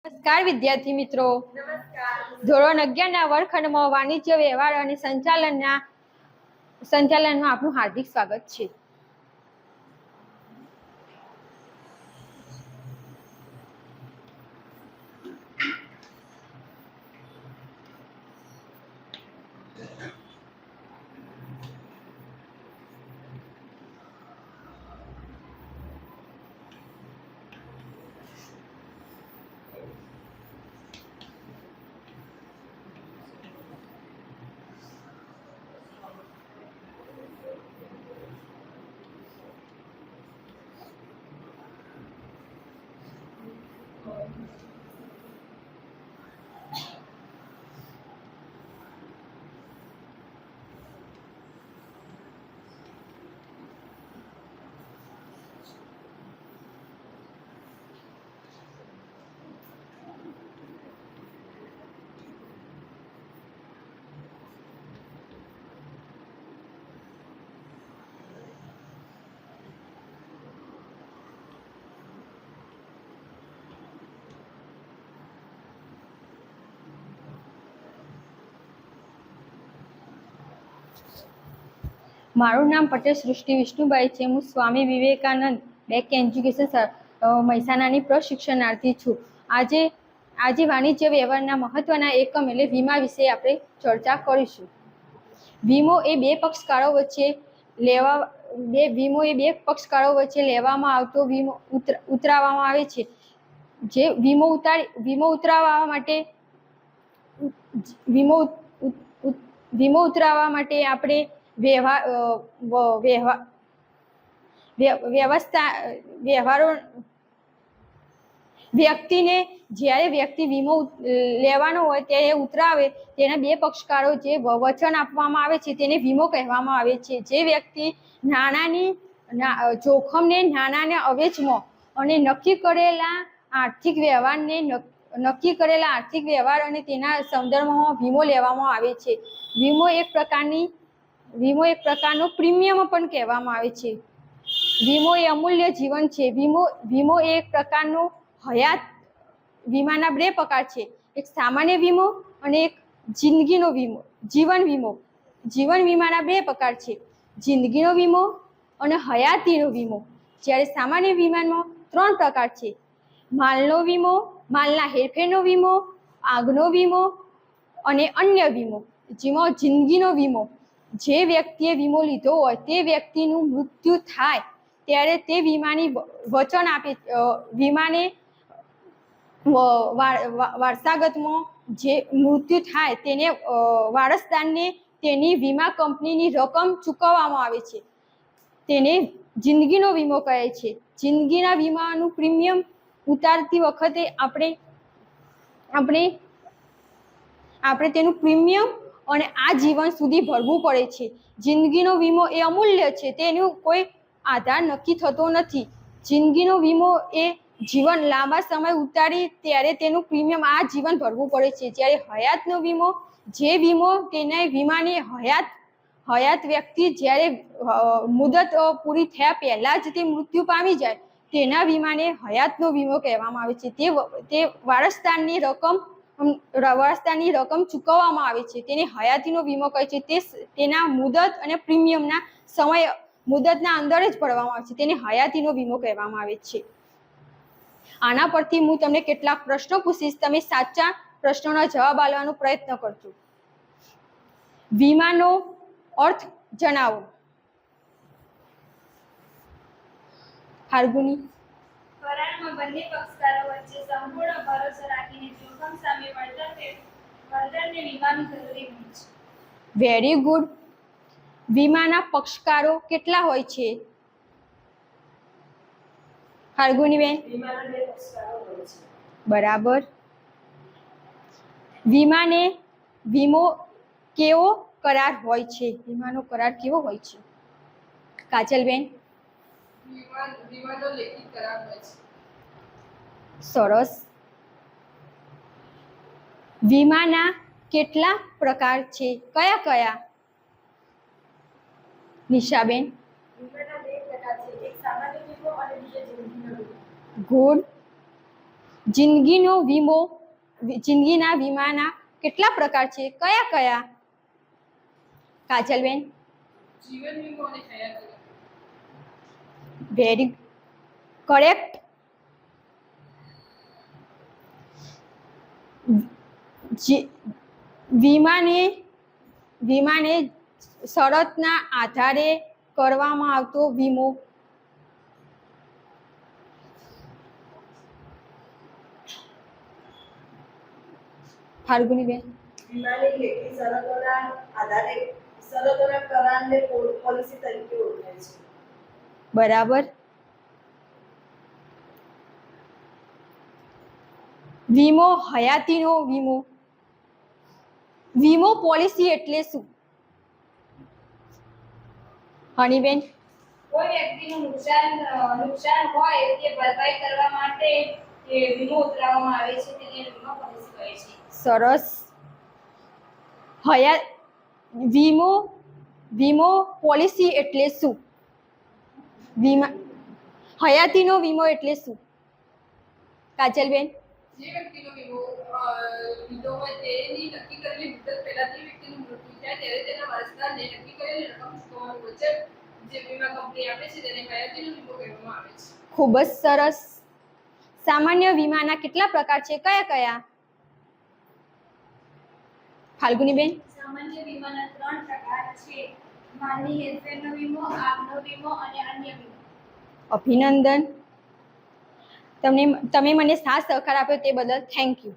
નમસ્કાર વિદ્યાર્થી મિત્રો, નમસ્કાર. ધોરણ 11 ના વર્ગખંડમાં વાણિજ્ય વ્યવહાર અને સંચાલનમાં આપનું હાર્દિક સ્વાગત છે. મારું નામ પટેલ સૃષ્ટિ વિષ્ણુભાઈ છે. હું સ્વામી વિવેકાનંદ બેક એજ્યુકેશન મહેસાણાની પ્રશિક્ષણાર્થી છું. આજે વાણિજ્ય વ્યવહારના મહત્વના એકમ એટલે વીમા વિશે આપણે ચર્ચા કરીશું. વીમો એ બે પક્ષકારો વચ્ચે લેવામાં આવતો વીમો ઉતરાવવામાં આવે છે. જે વીમો ઉતરાવવા માટે આપણે વ્યક્તિને જ્યારે વ્યક્તિ વીમો લેવાનો હોય ત્યારે ઉતરાવે તેના બે પક્ષકારો જે વચન આપવામાં આવે છે તેને વીમો કહેવામાં આવે છે. જે વ્યક્તિ જોખમને નાણાંના અવેજમાં અને નક્કી કરેલા આર્થિક વ્યવહાર અને તેના સંદર્ભમાં વીમો લેવામાં આવે છે. વીમો એક પ્રકારનો પ્રીમિયમ પણ કહેવામાં આવે છે. વીમો એ અમૂલ્ય જીવન છે. વીમો એ એક પ્રકારનો વીમાના બે પ્રકાર છે, એક સામાન્ય વીમો અને એક જીવન વીમો. જીવન વીમાના બે પ્રકાર છે, જિંદગીનો વીમો અને હયાતીનો વીમો. જ્યારે સામાન્ય વીમામાં 3 પ્રકાર છે, માલનો વીમો, માલના હેરફેરનો વીમો, આગનો વીમો અને અન્ય વીમો. જેમાં જિંદગીનો વીમો, જે વ્યક્તિએ વીમો લીધો હોય તે વ્યક્તિનું મૃત્યુ થાય ત્યારે તે વીમાને વારસાગતમાં જે મૃત્યુ થાય તેને વારસદારને તેની વીમા કંપનીની રકમ ચૂકવવામાં આવે છે. તેને જિંદગીનો વીમો કહે છે. જિંદગીના વીમાનું પ્રીમિયમ ઉતારતી વખતે આપણે તેનું પ્રીમિયમ અને આ જીવન સુધી ભરવું પડે છે. જિંદગીનો વીમો એ અમૂલ્ય છે, તેનું કોઈ આધાર નક્કી થતો નથી. જિંદગીનો વીમો એ જીવન લાંબા સમય ઉતારી ત્યારે તેનું પ્રીમિયમ આ જીવન ભરવું પડે છે. જ્યારે હયાતનો વીમો, જે વીમો તેના વીમાની હયાત વ્યક્તિ જ્યારે મુદત પૂરી થયા પહેલા જ તે મૃત્યુ પામી જાય તેના વીમાને હયાતનો વીમો કહેવામાં આવે છે. તે વારસદારની રકમ ચૂકવવામાં આવે છે. તેને હયાતીનો વીમો કહે છે. તે તેના મુદત અને પ્રીમિયમના મુદતના અંદર જ ભરવામાં આવે છે. તેને હયાતીનો વીમો કહેવામાં આવે છે. આના પરથી હું તમને કેટલાક પ્રશ્નો પૂછીશ, તમે સાચા પ્રશ્નોના જવાબ આપવાનો પ્રયત્ન કરજો. વીમાનો અર્થ જણાવો. ફાલ્ગુની. કરારમાં બંને પક્ષકારો વચ્ચે સંપૂર્ણ ભરોસો રાખીને જોખમ સામે વળતરને વીમાનું જરૂરી હોય છે. Very good. વીમાના પક્ષકારો કેટલા હોય છે? ફાલ્ગુનીબેન. વીમાના 2 પક્ષકારો હોય છે. બરાબર. વીમો કેવો કરાર હોય છે? વીમાનો કરાર કેવો હોય છે? કાજલબેન. વીમાનો લેખિત કરાર હોય છે. સરસ. વીમાના કેટલા પ્રકાર છે? કયા? નિશાબેન. વીમાના 2 પ્રકાર છે, એક સામાન્ય વીમો અને બીજો જિંદગીનો વીમો. ગુડ. જિંદગીના વીમાના કેટલા પ્રકાર છે? કયા કયા? કાજલબેન? જીવન વીમો અને હયાત વીમો. Very correct. વીમાને શરતના આધારે કરવામાં આવતો વીમો. ફાલ્ગુનીબેન? વીમાની લેખિત શરતોના આધારે શરતોના કરારને પોલિસી તરીકે ઓળખાય છે. બરાબર. વીમો હયાતીનો વીમો. વીમો પોલિસી એટલે શું? હનીબેન? કોઈ વ્યક્તિનું નુકસાન હોય તે ભરપાઈ કરવા માટે એ વીમો ઉતરાવવામાં આવે છે તેને વીમા પોલિસી કહે છે. સરસ. વીમો પોલિસી એટલે શું? હયાતીનો વીમો એટલે શું? કાજલબેન? જે વ્યક્તિનો વીમો લીધો હોય તેની નક્કી કરેલી મુદત પહેલા તે વ્યક્તિનું મૃત્યુ થાય ત્યારે તેના વારસદારને નક્કી કરેલી રકમ ચૂકવવાનું વચન જે વીમા કંપની આપે છે તેને હયાતીનો વીમો કહેવામાં આવે છે. ખૂબ જ સરસ. સામાન્ય વીમાના કેટલા પ્રકાર છે? કયા કયા? ફાલ્ગુનીબેન? સામાન્ય વીમાના 3 પ્રકાર છે: માનવી હેરફેરનો વીમો, આગનો વીમો અને અન્ય વીમો. અભિનંદન. તમે મને સાથ સહકાર આપ્યો તે બદલ થેન્ક યુ.